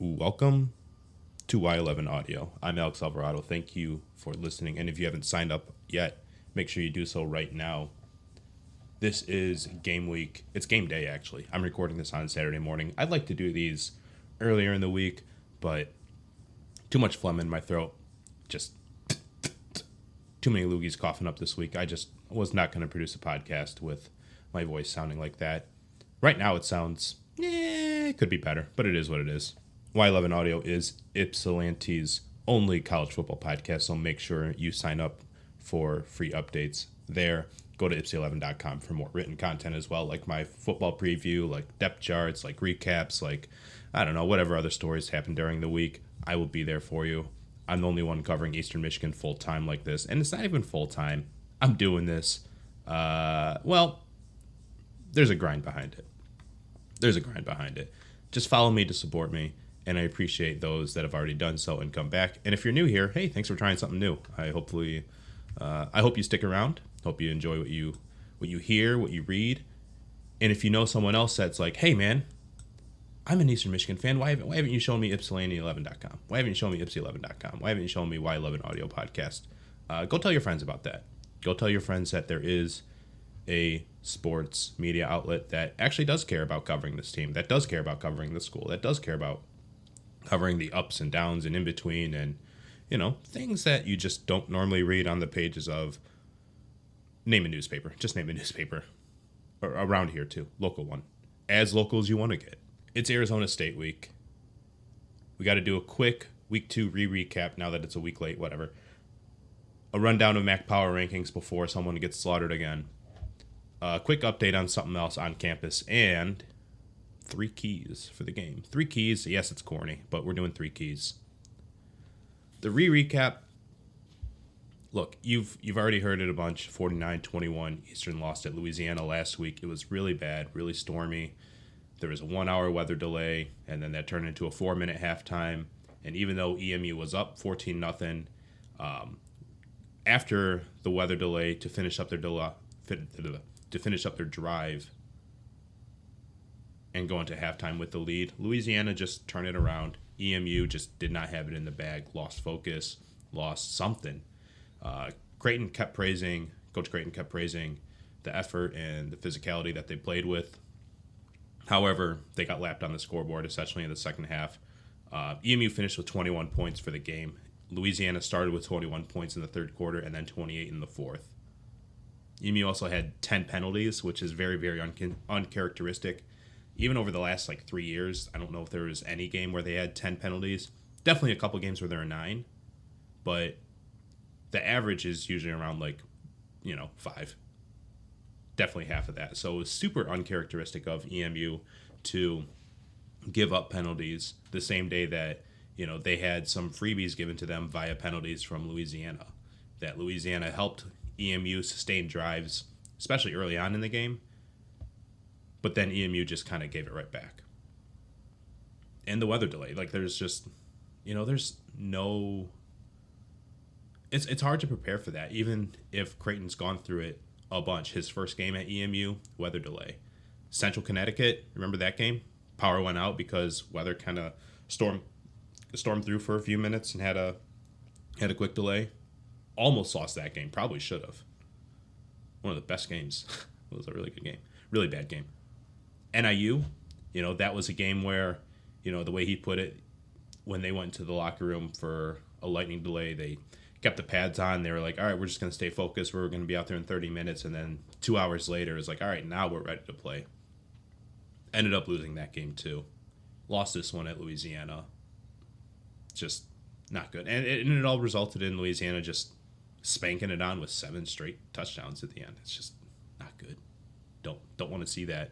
Welcome to Y11 Audio. I'm Alex Alvarado. Thank you for listening. And if you haven't signed up yet, make sure you do so right now. This is game week. It's game day, actually. I'm recording this on Saturday morning. I'd like to do these earlier in the week, but too much phlegm in my throat. Just too many loogies coughing up this week. I just was not going to produce a podcast with my voice sounding like that. Right now it sounds, it could be better, but it is what it is. Y11 Audio is Ypsilanti's only college football podcast, so make sure you sign up for free updates there. Go to y11.com for more written content as well, like my football preview, like depth charts, like recaps, like, I don't know, whatever other stories happen during the week. I will be there for you. I'm the only one covering Eastern Michigan full-time like this, and it's not even full-time. I'm doing this, there's a grind behind it. Just follow me to support me, and I appreciate those that have already done so and come back. And if you're new here, hey, thanks for trying something new. I hope you stick around. Hope you enjoy what you hear, what you read. And if you know someone else that's like, hey man, I'm an Eastern Michigan fan. Why haven't you shown me Ypsilanti11.com? Why haven't you shown me Ipsy11.com? Why haven't you shown me Y11 Audio Podcast? Go tell your friends about that. Go tell your friends that there is a sports media outlet that actually does care about covering this team, that does care about covering the school, that does care about covering the ups and downs and in between, and things that you just don't normally read on the pages of. Name a newspaper. Just name a newspaper. Or around here too. Local one. As local as you want to get. It's Arizona State week. We got to do a quick week 2 recap now that it's a week late, whatever. A rundown of MAC power rankings before someone gets slaughtered again. A quick update on something else on campus, and 3 keys for the game. 3 keys. Yes, it's corny, but we're doing 3 keys. The recap. Look, you've already heard it a bunch. 49-21. Eastern lost at Louisiana last week. It was really bad, really stormy. There was a 1-hour weather delay, and then that turned into a 4-minute halftime. And even though EMU was up 14-0, after the weather delay to finish up their drive and go into halftime with the lead, Louisiana just turned it around. EMU just did not have it in the bag, lost focus, lost something. Coach Creighton kept praising the effort and the physicality that they played with. However, they got lapped on the scoreboard, essentially in the second half. EMU finished with 21 points for the game. Louisiana started with 21 points in the third quarter and then 28 in the fourth. EMU also had 10 penalties, which is very, very uncharacteristic. Even over the last 3 years, I don't know if there was any game where they had 10 penalties. Definitely a couple games where there are 9, but the average is usually around 5. Definitely half of that. So it was super uncharacteristic of EMU to give up penalties the same day that, they had some freebies given to them via penalties from Louisiana. That Louisiana helped EMU sustain drives, especially early on in the game. But then EMU just kind of gave it right back. And the weather delay. There's just, there's no... It's hard to prepare for that, even if Creighton's gone through it a bunch. His first game at EMU, weather delay. Central Connecticut, remember that game? Power went out because weather kind of stormed through for a few minutes and had a quick delay. Almost lost that game. Probably should have. One of the best games. It was a really good game. Really bad game. NIU, that was a game where, the way he put it, when they went to the locker room for a lightning delay, they kept the pads on. They were like, all right, we're just going to stay focused. We're going to be out there in 30 minutes. And then 2 hours later, it's like, all right, now we're ready to play. Ended up losing that game too. Lost this one at Louisiana. Just not good. And it all resulted in Louisiana just spanking it on with 7 straight touchdowns at the end. It's just not good. Don't want to see that.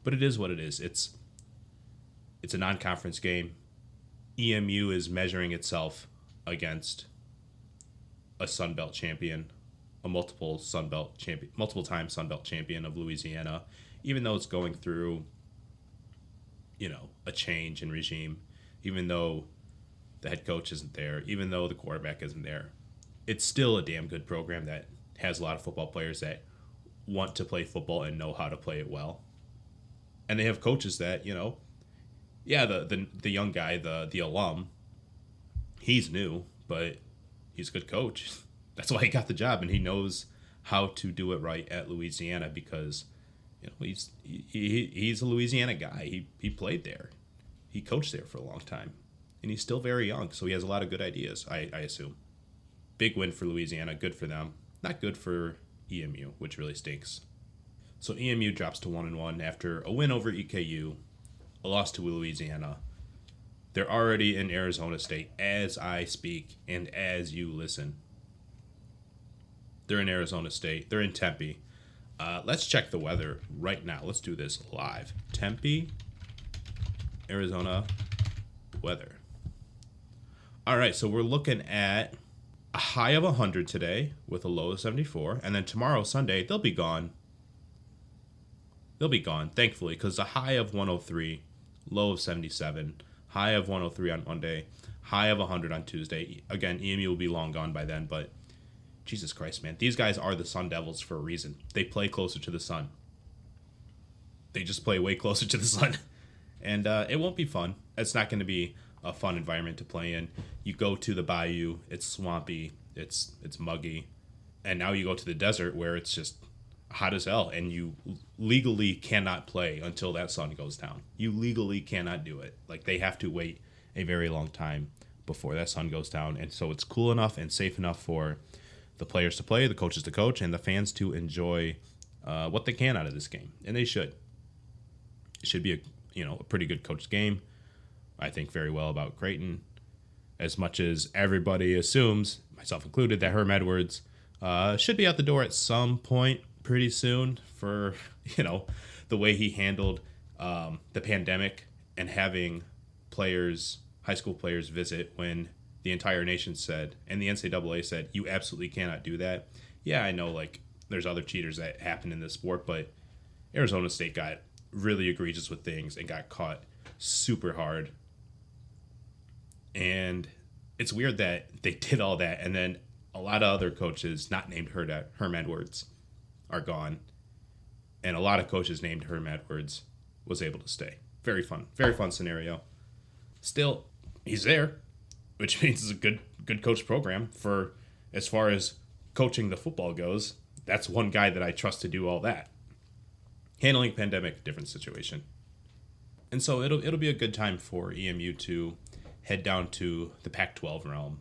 But it is what it is. It's a non-conference game. EMU is measuring itself against a Sun Belt champion, a multiple-time Sun Belt champion of Louisiana, even though it's going through, a change in regime, even though the head coach isn't there, even though the quarterback isn't there. It's still a damn good program that has a lot of football players that want to play football and know how to play it well. And they have coaches that, Yeah, the young guy, the alum, he's new, but he's a good coach. That's why he got the job, and he knows how to do it right at Louisiana because he's a Louisiana guy. He played there, he coached there for a long time, and he's still very young, so he has a lot of good ideas. I assume. Big win for Louisiana, good for them. Not good for EMU, which really stinks. So EMU drops to 1-1 after a win over EKU, a loss to Louisiana. They're already in Arizona State as I speak and as you listen. They're in Arizona State. They're in Tempe. Let's check the weather right now. Let's do this live. Tempe, Arizona weather. All right, so we're looking at a high of 100 today with a low of 74. And then tomorrow, Sunday, they'll be gone. They'll be gone, thankfully, because a high of 103, low of 77, high of 103 on Monday, high of 100 on Tuesday. Again, EMU will be long gone by then, but Jesus Christ, man. These guys are the Sun Devils for a reason. They play closer to the sun. They just play way closer to the sun. And it won't be fun. It's not going to be a fun environment to play in. You go to the bayou, it's swampy, it's muggy. And now you go to the desert where it's just hot as hell, and you legally cannot play until that sun goes down. You legally cannot do it. Like, they have to wait a very long time before that sun goes down. And so it's cool enough and safe enough for the players to play, the coaches to coach, and the fans to enjoy what they can out of this game. And they should. It should be a pretty good coached game. I think very well about Creighton. As much as everybody assumes, myself included, that Herm Edwards should be out the door at some point pretty soon for, the way he handled the pandemic and having players, high school players, visit when the entire nation said, and the NCAA said, you absolutely cannot do that. Yeah, I know, there's other cheaters that happen in this sport, but Arizona State got really egregious with things and got caught super hard. And it's weird that they did all that, and then a lot of other coaches not named Herm Edwards are gone, and a lot of coaches named Herm Edwards was able to stay. Very fun scenario. Still, he's there, which means it's a good coach program. For as far as coaching the football goes, that's one guy that I trust to do all that. Handling pandemic, different situation. And so it'll be a good time for EMU to head down to the Pac-12 realm,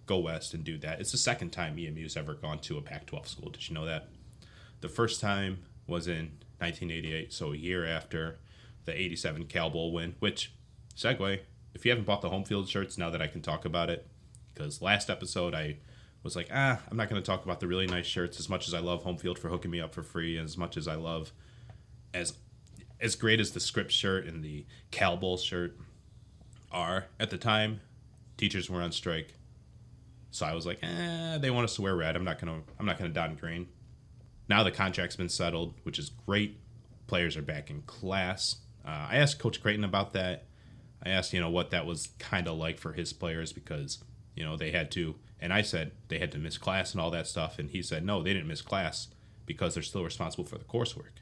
go west and do that. It's the second time EMU's ever gone to a Pac-12 school. Did you know that? The first time was in 1988, so a year after the 87 Cal Bowl win, which, segue, if you haven't bought the home field shirts, now that I can talk about it, because last episode I was like, I'm not going to talk about the really nice shirts as much as I love home field for hooking me up for free, and as much as I love, as great as the Script shirt and the Cal Bowl shirt are at the time, teachers were on strike. So I was like, they want us to wear red. I'm not gonna don green. Now the contract's been settled, which is great. Players are back in class. I asked Coach Creighton about that. I asked, what that was kind of like for his players because, they had to, and I said they had to miss class and all that stuff, and he said, no, they didn't miss class because they're still responsible for the coursework.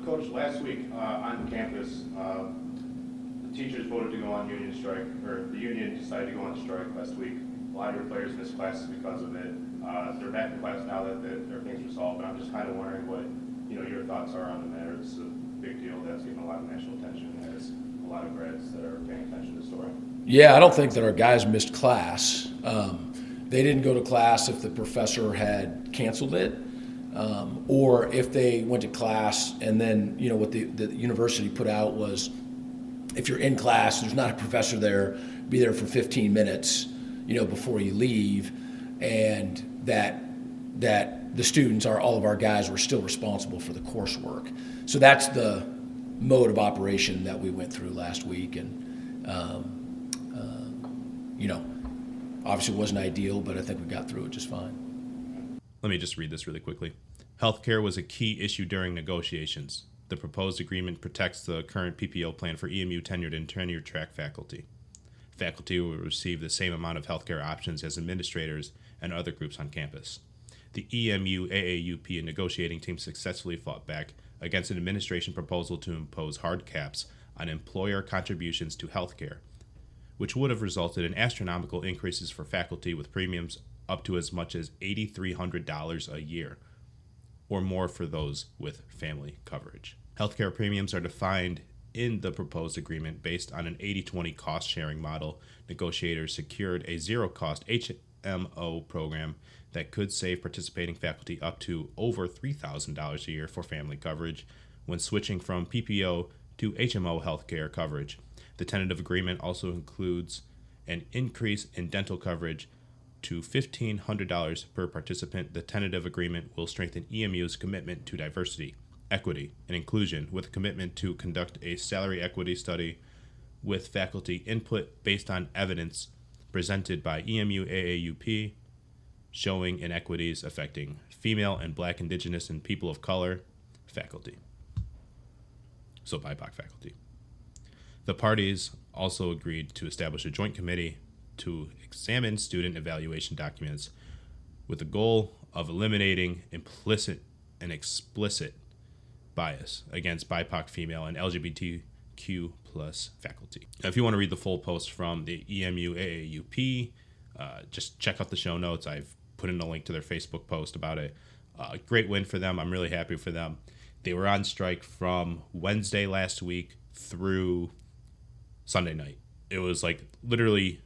Coach, last week on campus, the teachers voted to go on union strike, or the union decided to go on strike last week. A lot of your players missed classes because of it. They're back in class now that everything's resolved, but I'm just kind of wondering what your thoughts are on the matter. It's a big deal that's getting a lot of national attention. There's a lot of grads that are paying attention to the story. Yeah, I don't think that our guys missed class. They didn't go to class if the professor had canceled it, or if they went to class and then, what the university put out was, if you're in class, there's not a professor there, be there for 15 minutes, before you leave, and that the students, all of our guys, were still responsible for the coursework. So that's the mode of operation that we went through last week, and obviously it wasn't ideal, but I think we got through it just fine. Let me just read this really quickly. Healthcare was a key issue during negotiations. The proposed agreement protects the current PPO plan for EMU tenured and tenured track faculty. Faculty will receive the same amount of healthcare options as administrators and other groups on campus. The EMU AAUP negotiating team successfully fought back against an administration proposal to impose hard caps on employer contributions to healthcare, which would have resulted in astronomical increases for faculty with premiums up to as much as $8,300 a year, or more for those with family coverage. Healthcare premiums are defined in the proposed agreement based on an 80-20 cost-sharing model. Negotiators secured a zero-cost HMO program that could save participating faculty up to over $3,000 a year for family coverage when switching from PPO to HMO healthcare coverage. The tentative agreement also includes an increase in dental coverage to $1,500 per participant. The tentative agreement will strengthen EMU's commitment to diversity, equity, and inclusion with a commitment to conduct a salary equity study with faculty input based on evidence presented by EMU AAUP showing inequities affecting female and Black, Indigenous, and people of color faculty. So BIPOC faculty. The parties also agreed to establish a joint committee to examine student evaluation documents with the goal of eliminating implicit and explicit bias against BIPOC female and LGBTQ plus faculty. Now, if you want to read the full post from the EMU AAUP, just check out the show notes. I've put in a link to their Facebook post about it. Great win for them. I'm really happy for them. They were on strike from Wednesday last week through Sunday night. It was like literally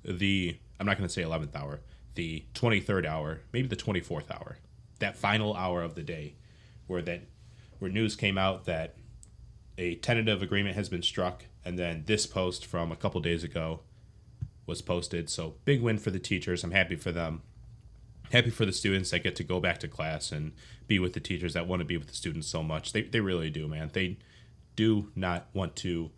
I'm not going to say 11th hour, the 23rd hour, maybe the 24th hour, that final hour of the day where news came out that a tentative agreement has been struck, and then this post from a couple days ago was posted. So big win for the teachers. I'm happy for them. Happy for the students that get to go back to class and be with the teachers that want to be with the students so much. They really do, man. They do not want to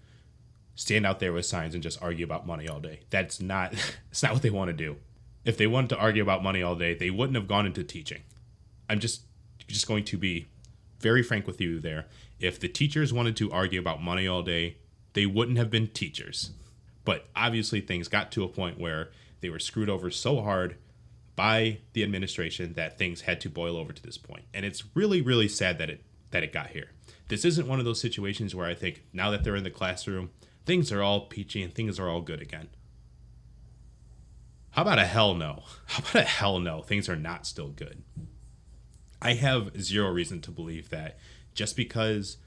stand out there with signs and just argue about money all day. It's not what they want to do. If they wanted to argue about money all day, they wouldn't have gone into teaching. I'm just going to be very frank with you there. If the teachers wanted to argue about money all day, they wouldn't have been teachers. But obviously things got to a point where they were screwed over so hard by the administration that things had to boil over to this point. And it's really, really sad that it got here. This isn't one of those situations where I think now that they're in the classroom, things are all peachy and things are all good again. How about a hell no? How about a hell no? Things are not still good. I have zero reason to believe that just because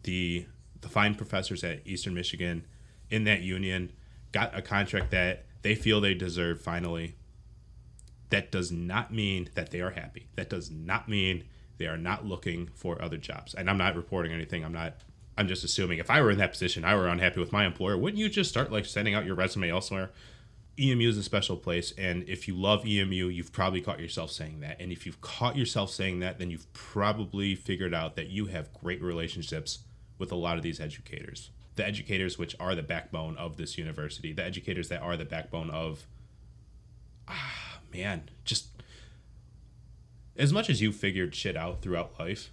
the fine professors at Eastern Michigan in that union got a contract that they feel they deserve finally, that does not mean that they are happy. That does not mean they are not looking for other jobs. And I'm not reporting anything. I'm just assuming if I were in that position, I were unhappy with my employer, wouldn't you just start sending out your resume elsewhere? EMU is a special place, and if you love EMU, you've probably caught yourself saying that. And if you've caught yourself saying that, then you've probably figured out that you have great relationships with a lot of these educators. The educators which are the backbone of this university, the educators that are the backbone of, just as much as you figured shit out throughout life,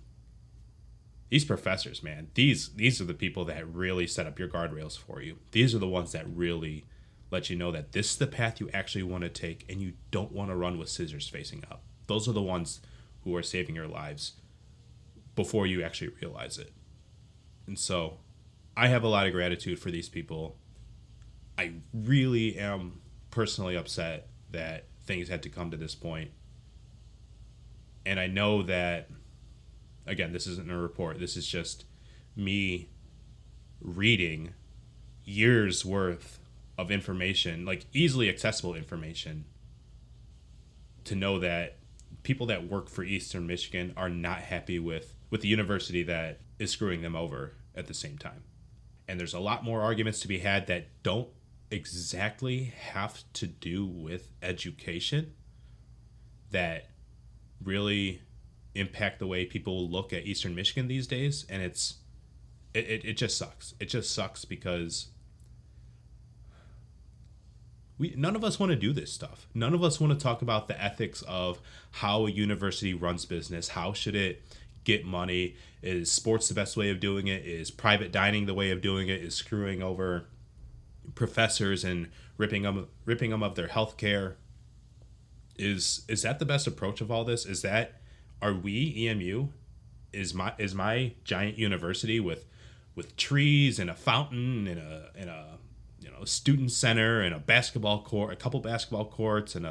these professors, man, these are the people that really set up your guardrails for you. These are the ones that really let you know that this is the path you actually want to take and you don't want to run with scissors facing up. Those are the ones who are saving your lives before you actually realize it. And so I have a lot of gratitude for these people. I really am personally upset that things had to come to this point. And I know that, again, this isn't a report. This is just me reading years worth of information, easily accessible information, to know that people that work for Eastern Michigan are not happy with the university that is screwing them over at the same time. And there's a lot more arguments to be had that don't exactly have to do with education that really impact the way people look at Eastern Michigan these days. And it just sucks. It just sucks because none of us want to do this stuff. None of us want to talk about the ethics of how a university runs business. How should it get money? Is sports the best way of doing it? Is private dining the way of doing it? Is screwing over professors and ripping them of their health care? Is that the best approach of all this? Are we EMU? Is my giant university with with trees and a fountain and a student center and a basketball court, a couple basketball courts, and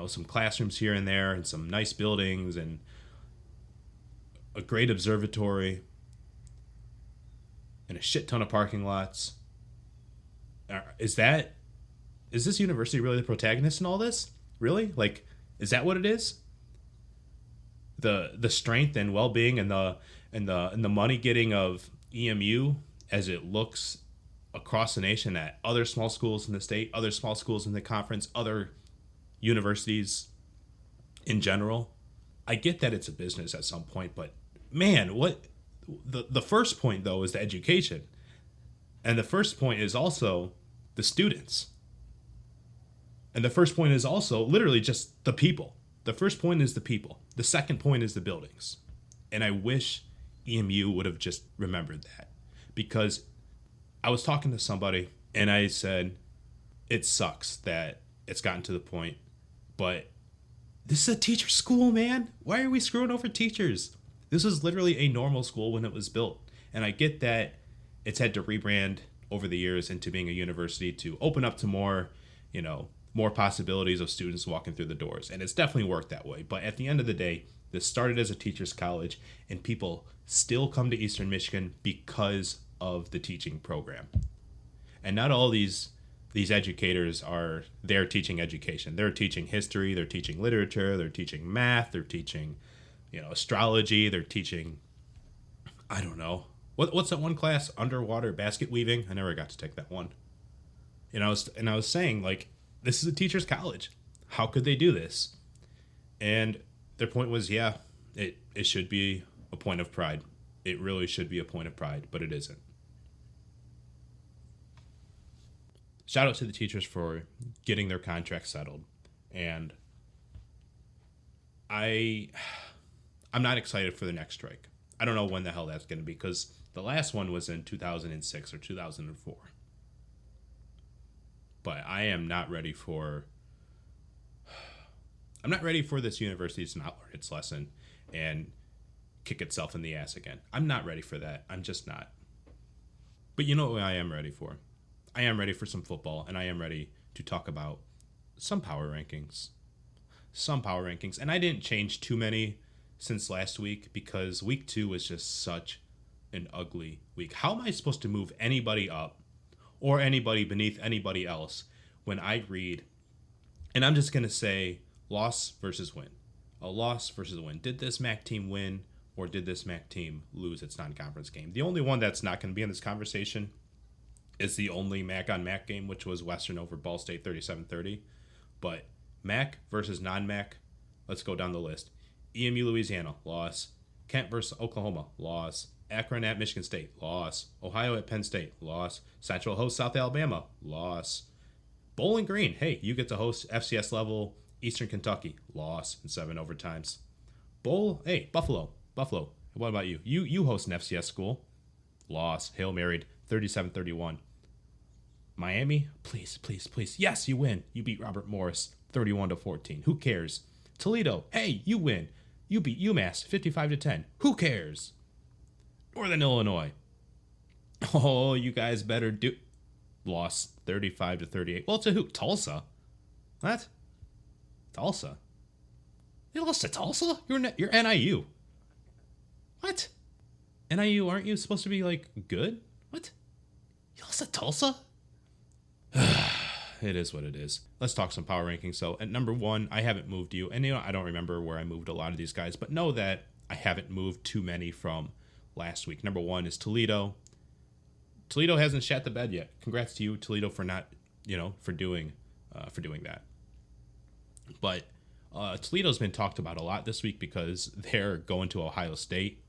some classrooms here and there, and some nice buildings, and a great observatory, and a shit ton of parking lots. Is this university really the protagonist in all this? Really? Like, is that what it is? The strength and well-being and the money getting of EMU as it looks across the nation at other small schools in the state, other small schools in the conference, other universities in general. I get that it's a business at some point, but man, what the first point though is the education. And the first point is also the students. And the first point is also literally just the people. The first point is the people. The second point is the buildings. And I wish EMU would have just remembered that, because I was talking to somebody and I said, it sucks that it's gotten to the point, but this is a teacher school, man. Why are we screwing over teachers? This was literally a normal school when it was built. And I get that it's had to rebrand over the years into being a university to open up to more possibilities of students walking through the doors. And it's definitely worked that way. But at the end of the day, this started as a teacher's college, and people still come to Eastern Michigan because of the teaching program. And not all these educators are there teaching education. They're teaching history, they're teaching literature, they're teaching math, they're teaching, astrology, they're teaching, I don't know. What's that one class? Underwater basket weaving? I never got to take that one. And I was saying, like, this is a teacher's college. How could they do this? And their point was, yeah, it should be a point of pride. It really should be a point of pride, but it isn't. Shout out to the teachers for getting their contracts settled. And I'm not excited for the next strike. I don't know when the hell that's going to be, because the last one was in 2006 or 2004. But I am not ready for this university to not learn its lesson and kick itself in the ass again. I'm not ready for that. I'm just not. But you know what I am ready for? I am ready for some football, and I am ready to talk about some power rankings. And I didn't change too many since last week, because week 2 was just such an ugly week. How am I supposed to move anybody up or anybody beneath anybody else when I read, and I'm just going to say loss versus win. A loss versus a win. Did this MAC team win, or did this MAC team lose its non-conference game? The only one that's not going to be in this conversation is the only MAC on MAC game, which was Western over Ball State 37-30. But MAC versus non-MAC, let's go down the list. EMU Louisiana, loss. Kent versus Oklahoma, loss. Akron at Michigan State, loss. Ohio at Penn State, loss. Central hosts South Alabama, loss. Bowling Green, hey, you get to host FCS level Eastern Kentucky, loss in 7 overtimes. Buffalo. What about you? You host an FCS school, loss. Hail Married, 37-31. Miami, please. Yes, you win. You beat Robert Morris, 31-14. Who cares? Toledo, hey, you win. You beat UMass, 55-10. Who cares? Northern Illinois. Oh, you guys better do. Loss 35-38. Well, to who? Tulsa. What? Tulsa. You lost to Tulsa? You're NIU. What? NIU, aren't you supposed to be like good? What? You lost to Tulsa? It is what it is. Let's talk some power rankings. So at number 1, I haven't moved you. And I don't remember where I moved a lot of these guys, but know that I haven't moved too many from last week. Number 1 is Toledo. Toledo hasn't shat the bed yet. Congrats to you, Toledo, for not, for doing that. But Toledo's been talked about a lot this week because they're going to Ohio State.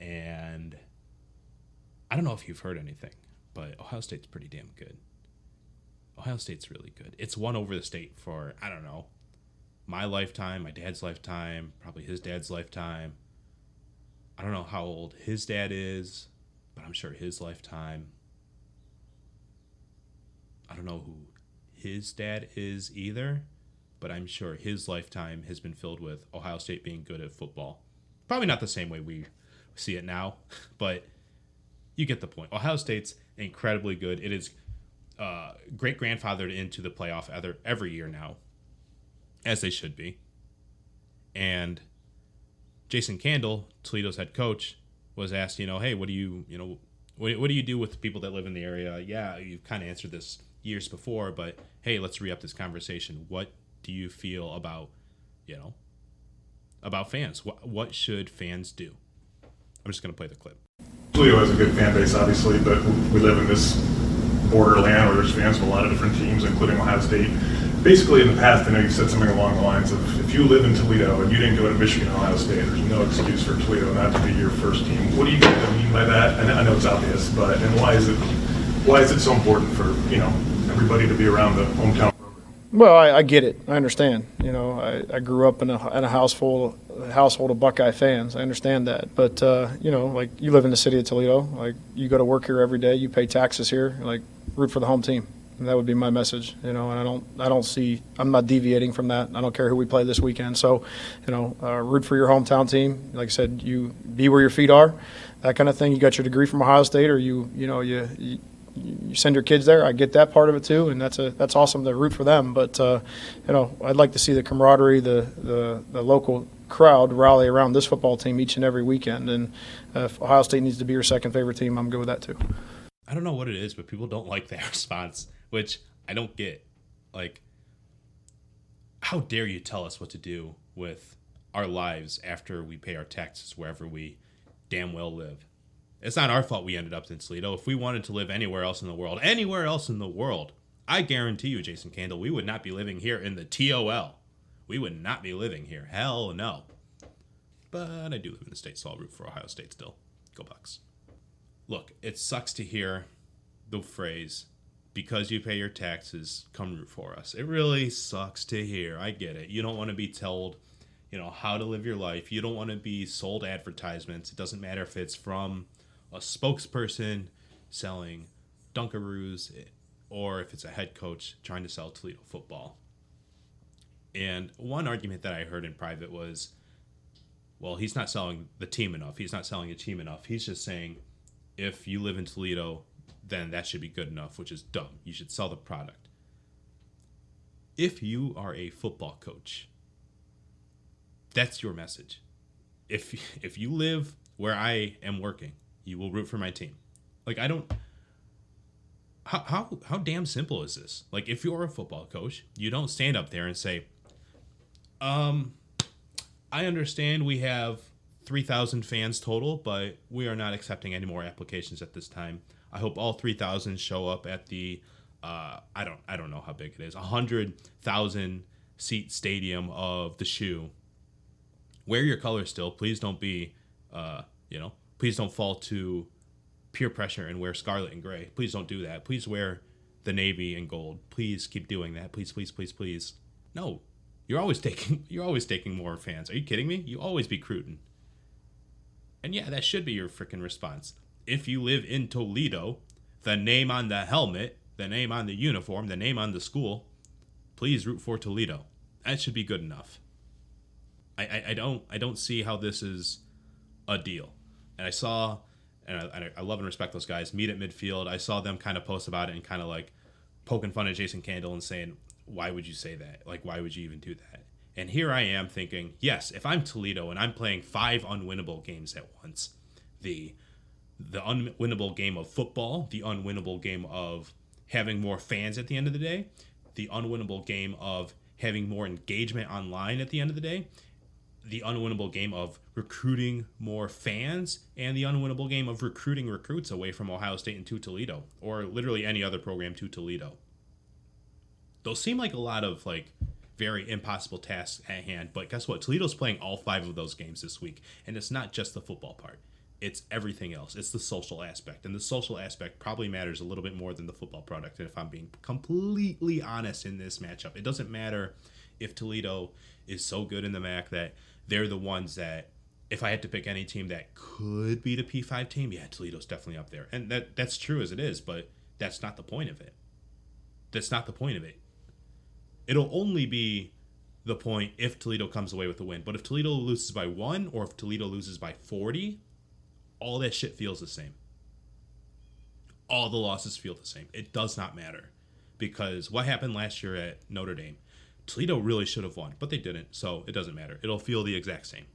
And I don't know if you've heard anything, but Ohio State's pretty damn good. Ohio State's really good. It's won over the state for, I don't know, my lifetime, my dad's lifetime, probably his dad's lifetime. I don't know how old his dad is, but I'm sure his lifetime. I don't know who his dad is either, but I'm sure his lifetime has been filled with Ohio State being good at football. Probably not the same way we see it now, but You get the point. Ohio State's incredibly good. It is great-grandfathered into the playoff every year now, as they should be. And Jason Candle, Toledo's head coach, was asked, hey, what do you do with the people that live in the area? Yeah, you've kind of answered this years before, but hey, let's re-up this conversation. What do you feel about, about fans? What should fans do? I'm just going to play the clip. Toledo has a good fan base, obviously, but we live in this borderland where there's fans from a lot of different teams, including Ohio State. Basically, in the past, I know you said something along the lines of, if you live in Toledo and you didn't go to Michigan or Ohio State, there's no excuse for Toledo not to be your first team. What do you mean by that? And I know it's obvious, but why is it so important for everybody to be around the hometown program? Well, I get it. I understand. I grew up in a household of Buckeye fans. I understand that. But like, you live in the city of Toledo. Like, you go to work here every day. You pay taxes here. Like, root for the home team. And that would be my message. And I'm not deviating from that. I don't care who we play this weekend. So, root for your hometown team. Like I said, you be where your feet are. That kind of thing. You got your degree from Ohio State, or you send your kids there. I get that part of it too, and that's awesome to root for them. But I'd like to see the camaraderie, the local crowd rally around this football team each and every weekend. And if Ohio State needs to be your second favorite team, I'm good with that too. I don't know what it is, but people don't like that response, which I don't get. Like, how dare you tell us what to do with our lives after we pay our taxes wherever we damn well live? It's not our fault we ended up in Toledo. If we wanted to live anywhere else in the world, I guarantee you, Jason Candle, we would not be living here in the TOL. We would not be living here. Hell no. But I do live in the state, so I'll root for Ohio State still. Go Bucks. Look, it sucks to hear the phrase, because you pay your taxes, come root for us. It really sucks to hear. I get it. You don't want to be told, how to live your life. You don't want to be sold advertisements. It doesn't matter if it's from a spokesperson selling Dunkaroos or if it's a head coach trying to sell Toledo football. And one argument that I heard in private was, well, he's not selling the team enough. He's not selling a team enough. He's just saying, if you live in Toledo, then that should be good enough, which is dumb. You should sell the product. If you are a football coach, that's your message. If you live where I am working, you will root for my team. Like, I don't... How damn simple is this? Like, if you're a football coach, you don't stand up there and say, I understand we have 3,000 fans total, but we are not accepting any more applications at this time. I hope all 3,000 show up at the I don't know how big it is, 100,000 seat stadium of the Shoe. Wear your colors still. Please don't be please don't fall to peer pressure and wear scarlet and gray. Please don't do that. Please wear the navy and gold. Please keep doing that. Please, please, please, please. No, you're always taking more fans. Are you kidding me? You always be recruiting. And yeah, that should be your freaking response. If you live in Toledo, the name on the helmet, the name on the uniform, the name on the school, please root for Toledo. That should be good enough. I don't see how this is a deal. And I saw, and I love and respect those guys, Meet at Midfield. I saw them kind of post about it and kind of like poking fun at Jason Candle and saying, why would you say that? Like, why would you even do that? And here I am thinking, yes, if I'm Toledo and I'm playing 5 unwinnable games at once, the unwinnable game of football, the unwinnable game of having more fans at the end of the day, the unwinnable game of having more engagement online at the end of the day, the unwinnable game of recruiting more fans, and the unwinnable game of recruiting recruits away from Ohio State and to Toledo, or literally any other program to Toledo. Those seem like a lot of like very impossible tasks at hand, but guess what? Toledo's playing all 5 of those games this week, and it's not just the football part. It's everything else. It's the social aspect, and the social aspect probably matters a little bit more than the football product, if I'm being completely honest in this matchup. It doesn't matter if Toledo is so good in the MAC that they're the ones that, if I had to pick any team that could beat a P5 team, yeah, Toledo's definitely up there. And that's true as it is, but that's not the point of it. That's not the point of it. It'll only be the point if Toledo comes away with a win. But if Toledo loses by 1 or if Toledo loses by 40, all that shit feels the same. all the losses feel the same. It does not matter, because what happened last year at Notre Dame, Toledo really should have won, but they didn't, so it doesn't matter. It'll feel the exact same.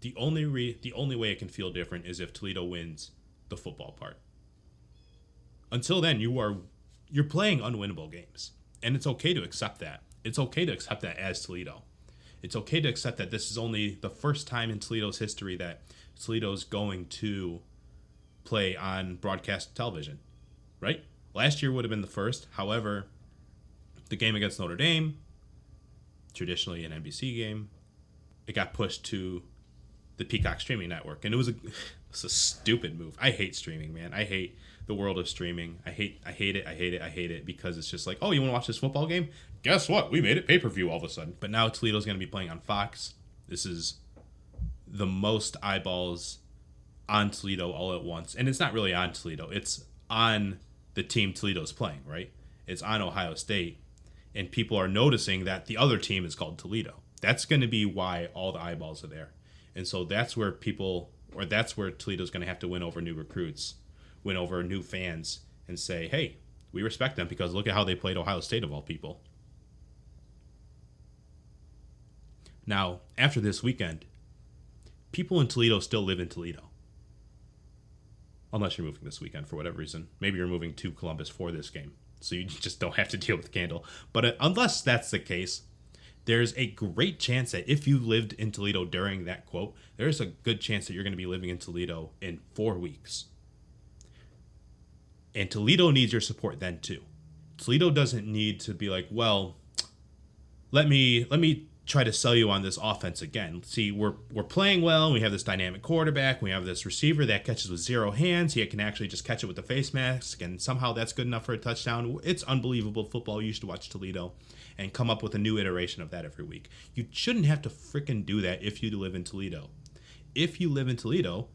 The only way it can feel different is if Toledo wins the football part. Until then, you're playing unwinnable games, and it's okay to accept that. It's okay to accept that as Toledo. It's okay to accept that this is only the first time in Toledo's history that Toledo's going to play on broadcast television, right? Last year would have been the first. However, the game against Notre Dame, traditionally an NBC game, it got pushed to the Peacock streaming network, and it was a stupid move. I hate streaming, man. I hate the world of streaming. I hate it because it's just like, oh, you want to watch this football game? Guess what? We made it pay-per-view all of a sudden. But now Toledo's going to be playing on Fox. This is the most eyeballs on Toledo all at once. And it's not really on Toledo. It's on the team Toledo's playing, right? It's on Ohio State. And people are noticing that the other team is called Toledo. That's going to be why all the eyeballs are there. And so that's where Toledo's going to have to win over new recruits, win over new fans, and say, hey, we respect them because look at how they played Ohio State of all people. Now, after this weekend, people in Toledo still live in Toledo. Unless you're moving this weekend for whatever reason. Maybe you're moving to Columbus for this game, so you just don't have to deal with Candle. But unless that's the case, there's a great chance that if you lived in Toledo during that quote, there's a good chance that you're going to be living in Toledo in 4 weeks. And Toledo needs your support then too. Toledo doesn't need to be like, well, let me try to sell you on this offense again. See, we're playing well. We have this dynamic quarterback. We have this receiver that catches with 0 hands. He can actually just catch it with the face mask, and somehow that's good enough for a touchdown. It's unbelievable football. You should watch Toledo and come up with a new iteration of that every week. You shouldn't have to freaking do that if you live in Toledo. If you live in Toledo,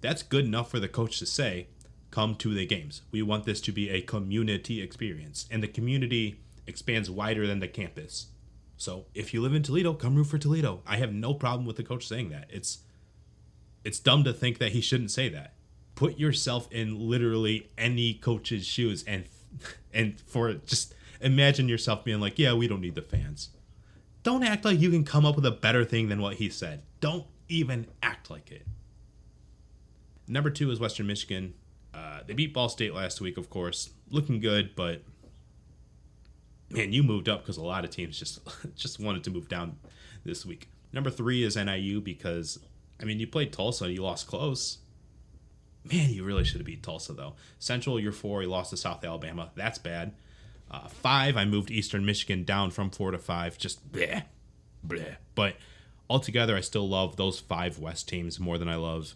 that's good enough for the coach to say, come to the games. We want this to be a community experience, and the community expands wider than the campus. So if you live in Toledo, come root for Toledo. I have no problem with the coach saying that. It's dumb to think that he shouldn't say that. Put yourself in literally any coach's shoes and for just imagine yourself being like, yeah, we don't need the fans. Don't act like you can come up with a better thing than what he said. Don't even act like it. Number 2 is Western Michigan. They beat Ball State last week, of course. Looking good, but man, you moved up because a lot of teams just wanted to move down this week. Number 3 is NIU because, I mean, you played Tulsa, you lost close. Man, you really should have beat Tulsa, though. Central, you're 4, you lost to South Alabama. That's bad. 5, I moved Eastern Michigan down from 4 to 5. Just bleh. But altogether, I still love those 5 West teams more than I love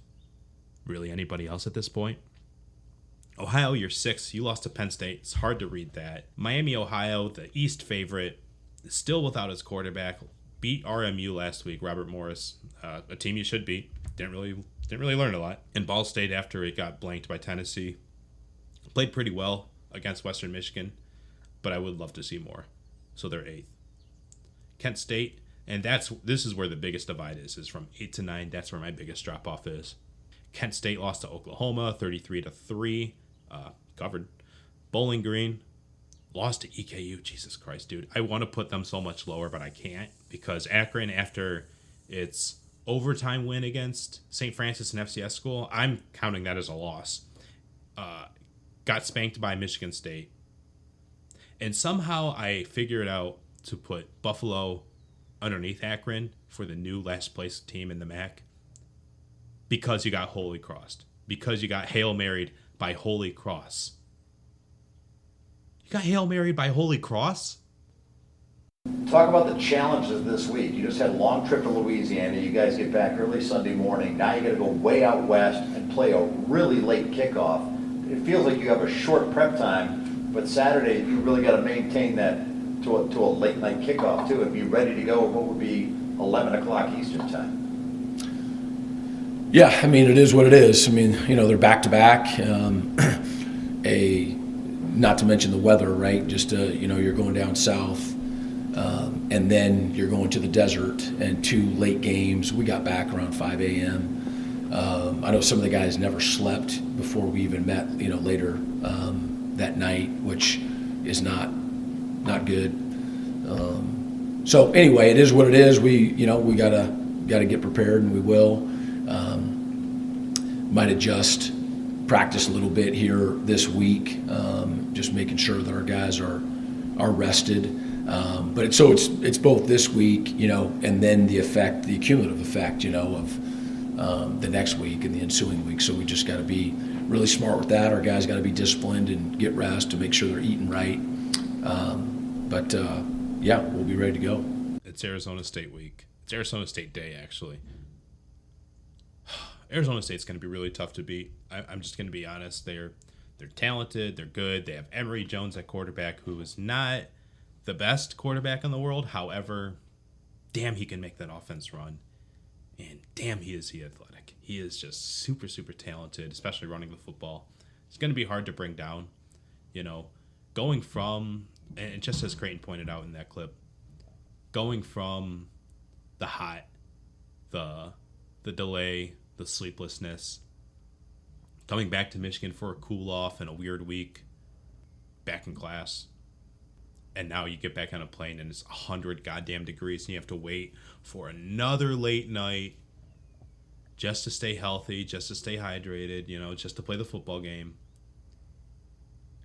really anybody else at this point. Ohio, you're 6. You lost to Penn State. It's hard to read that. Miami, Ohio, the East favorite, still without his quarterback. Beat RMU last week. Robert Morris, a team you should beat. Didn't really learn a lot. And Ball State, after it got blanked by Tennessee, played pretty well against Western Michigan, but I would love to see more. So they're 8th. Kent State, and this is where the biggest divide is from 8 to 9. That's where my biggest drop off is. Kent State lost to Oklahoma 33-3. Covered. Bowling Green lost to EKU. Jesus Christ, dude. I want to put them so much lower, but I can't because Akron, after its overtime win against St. Francis and FCS school, I'm counting that as a loss. Got spanked by Michigan State. And somehow I figured out to put Buffalo underneath Akron for the new last place team in the MAC because you got Holy Crossed. Because you got Hail Married by Holy Cross. You got Hail Married by Holy Cross? Talk about the challenges this week. You just had a long trip to Louisiana. You guys get back early Sunday morning. Now you got to go way out west and play a really late kickoff. It feels like you have a short prep time, but Saturday you really got to maintain that to a late night kickoff too and be ready to go. What would be 11 o'clock Eastern time? Yeah, I mean, it is what it is. I mean, they're back-to-back. Not to mention the weather, right? Just, you're going down south, and then you're going to the desert and 2 late games. We got back around 5 a.m. I know some of the guys never slept before we even met, later that night, which is not good. So anyway, it is what it is. We gotta get prepared, and we will. Might adjust practice a little bit here this week, just making sure that our guys are rested. But it's both this week, and then the cumulative effect, of the next week and the ensuing week. So we just got to be really smart with that. Our guys got to be disciplined and get rest to make sure they're eating right. But we'll be ready to go. It's Arizona State week. It's Arizona State day, actually. Arizona State's going to be really tough to beat. I'm just going to be honest. They're talented. They're good. They have Emory Jones at quarterback, who is not the best quarterback in the world. However, damn, he can make that offense run. And damn, is he athletic. He is just super, super talented, especially running the football. It's going to be hard to bring down. Going from, and just as Creighton pointed out in that clip, going from the hot, the delay, the sleeplessness, coming back to Michigan for a cool off and a weird week, back in class, and now you get back on a plane and it's 100 goddamn degrees and you have to wait for another late night just to stay healthy, just to stay hydrated, just to play the football game.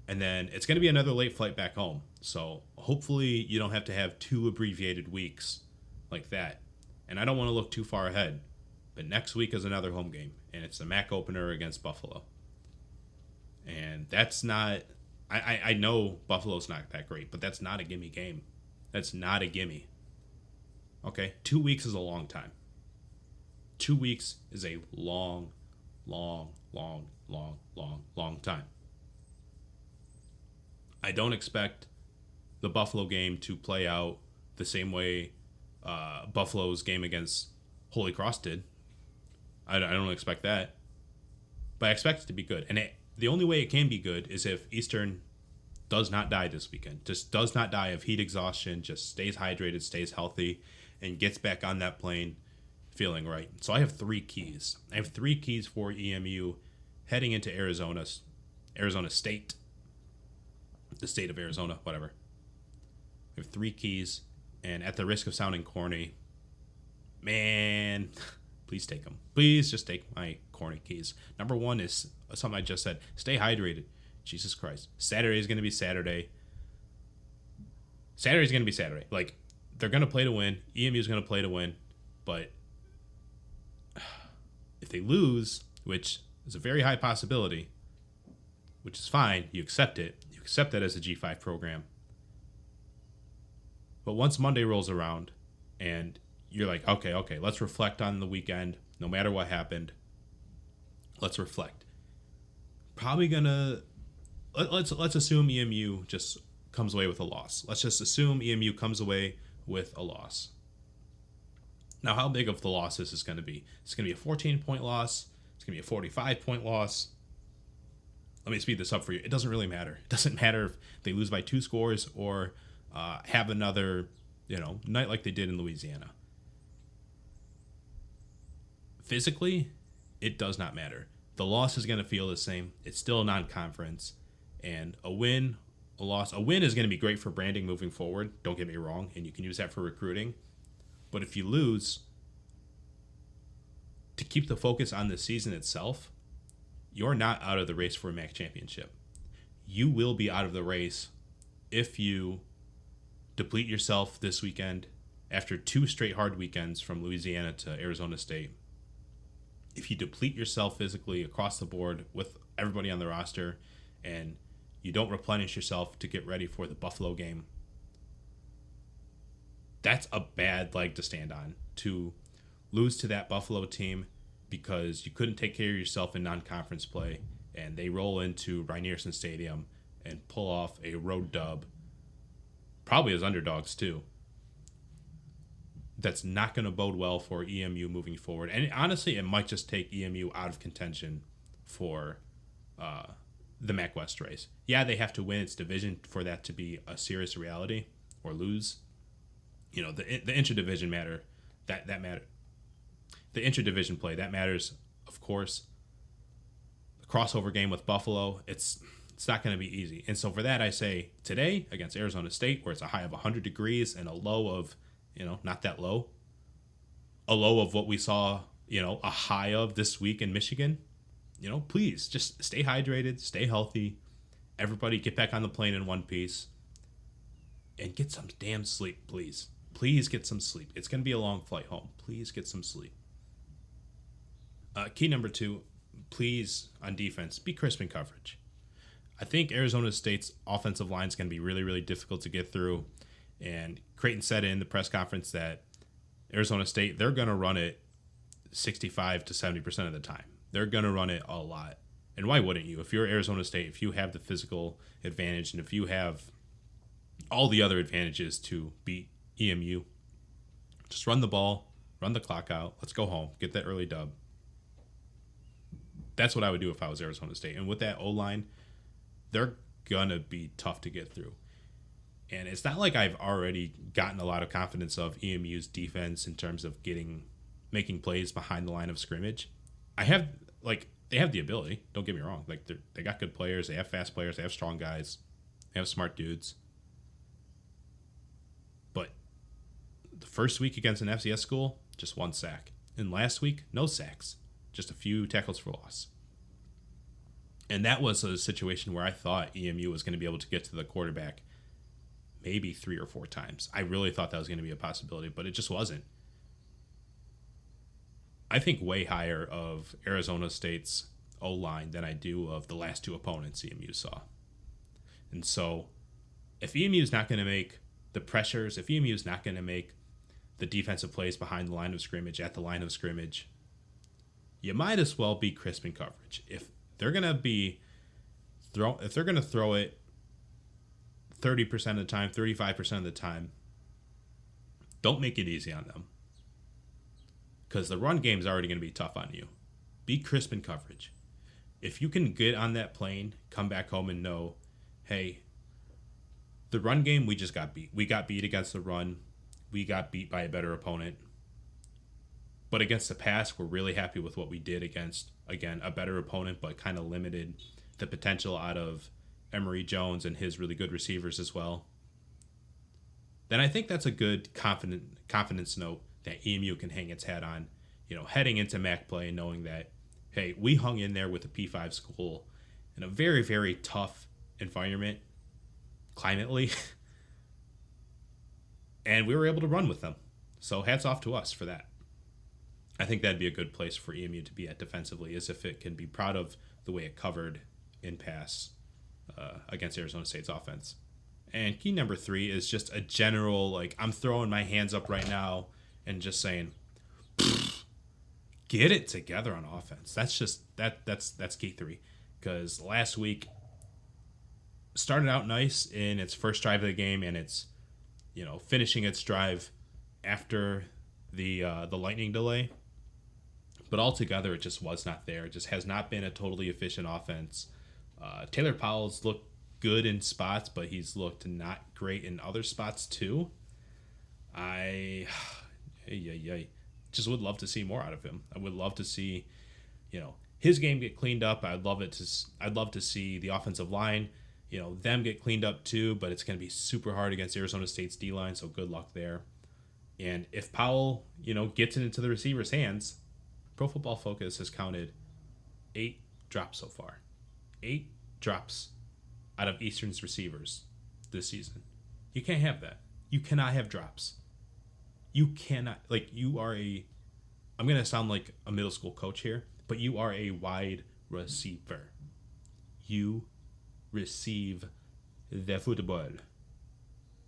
And then it's going to be another late flight back home. So hopefully you don't have to have 2 abbreviated weeks like that. And I don't want to look too far ahead, but next week is another home game, and it's the MAC opener against Buffalo. And that's not, I know Buffalo's not that great, but that's not a gimme game. That's not a gimme. Okay? 2 weeks is a long time. 2 weeks is a long, long, long, long, long, long time. I don't expect the Buffalo game to play out the same way Buffalo's game against Holy Cross did. I don't expect that. But I expect it to be good. And the only way it can be good is if Eastern does not die this weekend. Just does not die of heat exhaustion, just stays hydrated, stays healthy, and gets back on that plane feeling right. So I have 3 keys. I have 3 keys for EMU heading into Arizona State. The state of Arizona, whatever. I have 3 keys, and at the risk of sounding corny, man, please take them. Please just take my corny keys. Number 1 is something I just said. Stay hydrated. Jesus Christ. Saturday is going to be Saturday. Saturday's going to be Saturday. Like, they're going to play to win. EMU is going to play to win. But if they lose, which is a very high possibility, which is fine, you accept it. Accept that as a G5 program. But once Monday rolls around and you're like, okay, let's reflect on the weekend. No matter what happened, let's reflect. Probably gonna let's assume EMU just comes away with a loss. Let's just assume EMU comes away with a loss. Now, how big of the loss is this going to be? It's going to be a 14-point loss. It's going to be a 45-point loss. Let me speed this up for you. It doesn't really matter. It doesn't matter if they lose by 2 scores or have another, night like they did in Louisiana. Physically, it does not matter. The loss is going to feel the same. It's still a non-conference. And a win, a loss. A win is going to be great for branding moving forward. Don't get me wrong. And you can use that for recruiting. But if you lose, to keep the focus on the season itself, you're not out of the race for a MAC championship. You will be out of the race if you deplete yourself this weekend after 2 straight hard weekends from Louisiana to Arizona State. If you deplete yourself physically across the board with everybody on the roster and you don't replenish yourself to get ready for the Buffalo game, that's a bad leg to stand on. To lose to that Buffalo team because you couldn't take care of yourself in non-conference play, and they roll into Rynearson Stadium and pull off a road dub, probably as underdogs too. That's not going to bode well for EMU moving forward. And honestly, it might just take EMU out of contention for the MAC West race. Yeah, they have to win its division for that to be a serious reality, or lose. The interdivision matter, that matter. The interdivision play, that matters of course. The crossover game with Buffalo, it's not going to be easy. And so for that, I say today against Arizona State, where it's a high of 100 degrees and a low of, not that low, a low of what we saw, a high of this week in Michigan, please just stay hydrated, stay healthy. Everybody get back on the plane in one piece and get some damn sleep, please. Please get some sleep. It's going to be a long flight home. Please get some sleep. Key number 2, please, on defense, be crisp in coverage. I think Arizona State's offensive line is going to be really, really difficult to get through. And Creighton said in the press conference that Arizona State, they're going to run it 65 to 70% of the time. They're going to run it a lot. And why wouldn't you? If you're Arizona State, if you have the physical advantage and if you have all the other advantages to beat EMU, just run the ball, run the clock out, let's go home, get that early dub. That's what I would do if I was Arizona State. And with that O-line, they're going to be tough to get through. And it's not like I've already gotten a lot of confidence of EMU's defense in terms of making plays behind the line of scrimmage. They have the ability, don't get me wrong. Like they got good players, they have fast players, they have strong guys, they have smart dudes. But the first week against an FCS school, just 1 sack. And last week, no sacks, just a few tackles for loss. And that was a situation where I thought EMU was going to be able to get to the quarterback maybe 3 or 4 times. I really thought that was going to be a possibility, but it just wasn't. I think way higher of Arizona State's O-line than I do of the last 2 opponents EMU saw. And so if EMU is not going to make the pressures, if EMU is not going to make the defensive plays behind the line of scrimmage, at the line of scrimmage, you might as well be crisp in coverage. If they're going to throw it 30% of the time, 35% of the time, don't make it easy on them. Because the run game is already going to be tough on you. Be crisp in coverage. If you can get on that plane, come back home and know, hey, the run game, we just got beat. We got beat against the run. We got beat by a better opponent. But against the pass, we're really happy with what we did against, again, a better opponent, but kind of limited the potential out of Emory Jones and his really good receivers as well. Then I think that's a good confidence note that EMU can hang its hat on, heading into MAC play, knowing that, hey, we hung in there with a P5 school in a very, very tough environment, climately, and we were able to run with them. So hats off to us for that. I think that'd be a good place for EMU to be at defensively, as if it can be proud of the way it covered in pass against Arizona State's offense. And key number 3 is just a general, I'm throwing my hands up right now and just saying, get it together on offense. That's just that's key 3. Because last week started out nice in its first drive of the game, and it's finishing its drive after the lightning delay. But altogether, it just was not there. It just has not been a totally efficient offense. Taylor Powell's looked good in spots, but he's looked not great in other spots too. Just would love to see more out of him. I would love to see, his game get cleaned up. I'd love to see the offensive line, them get cleaned up too. But it's going to be super hard against Arizona State's D line. So good luck there. And if Powell, gets it into the receiver's hands, Pro Football Focus has counted 8 drops so far. 8 drops out of Eastern's receivers this season. You can't have that. You cannot have drops. You cannot, you are I'm going to sound like a middle school coach here, but you are a wide receiver. You receive the football.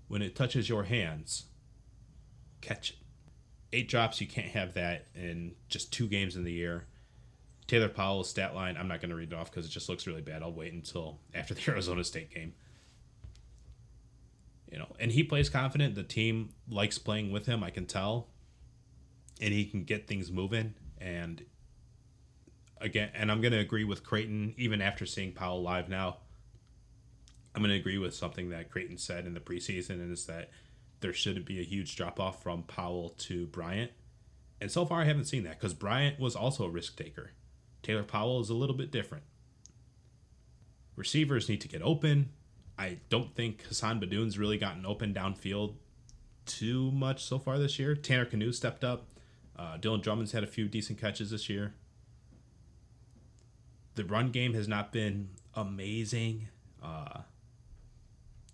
When it touches your hands, catch it. 8 drops, you can't have that in just 2 games in the year. Taylor Powell's stat line, I'm not going to read it off because it just looks really bad. I'll wait until after the Arizona State game. And he plays confident. The team likes playing with him, I can tell. And he can get things moving. And again, I'm going to agree with Creighton, even after seeing Powell live now. I'm going to agree with something that Creighton said in the preseason, and is that there shouldn't be a huge drop-off from Powell to Bryant. And so far, I haven't seen that, because Bryant was also a risk taker. Taylor Powell is a little bit different. Receivers need to get open. I don't think Hassan Badoon's really gotten open downfield too much so far this year. Tanner Canoe stepped up. Dylan Drummond's had a few decent catches this year. The run game has not been amazing.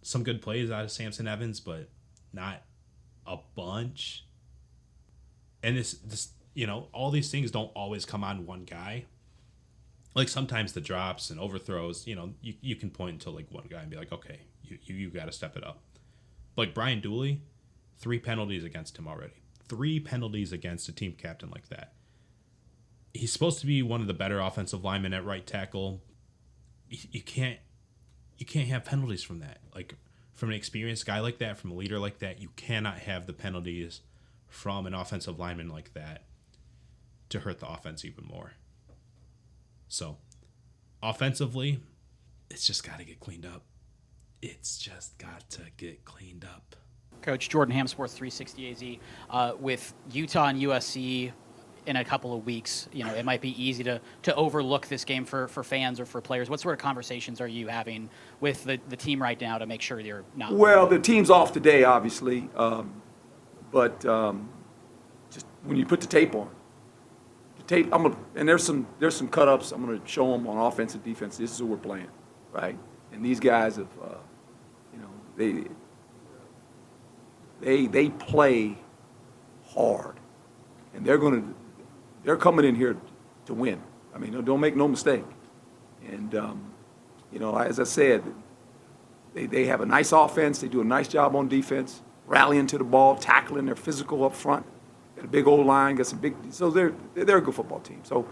Some good plays out of Samson Evans, but not a bunch. And this all these things don't always come on one guy. Like sometimes the drops and overthrows, you can point to like one guy and be like, okay, you got to step it up. But like Brian Dooley, 3 penalties against him already. 3 penalties against a team captain like that. He's supposed to be one of the better offensive linemen at right tackle. You can't have penalties from that. Like from an experienced guy like that, from a leader like that, you cannot have the penalties from an offensive lineman like that to hurt the offense even more. So, offensively, it's just got to get cleaned up. It's just got to get cleaned up. Coach Jordan Ham, Sports 360 AZ. With Utah and USC in a couple of weeks, it might be easy to overlook this game for fans or for players. What sort of conversations are you having with the team right now to make sure you're not? Well, the team's off today, obviously, but just when you put the tape on, and there's some cut-ups I'm gonna show them on offense and defense. This is who we're playing, right? And these guys have, they play hard, and they're coming in here to win. I mean, don't make no mistake. And as I said, they have a nice offense. They do a nice job on defense, rallying to the ball, tackling. They're physical up front. Got a big old line, got some big. So they're a good football team. So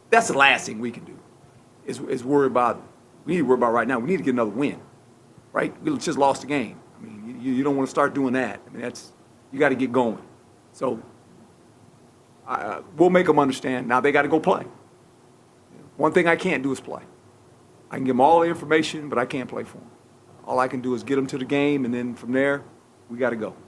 that's the last thing we can do is worry about. We need to worry about right now. We need to get another win, right? We just lost the game. I mean, you don't want to start doing that. I mean, you got to get going. So we'll make them understand. Now they got to go play. One thing I can't do is play. I can give them all the information, but I can't play for them. All I can do is get them to the game, and then from there, we got to go.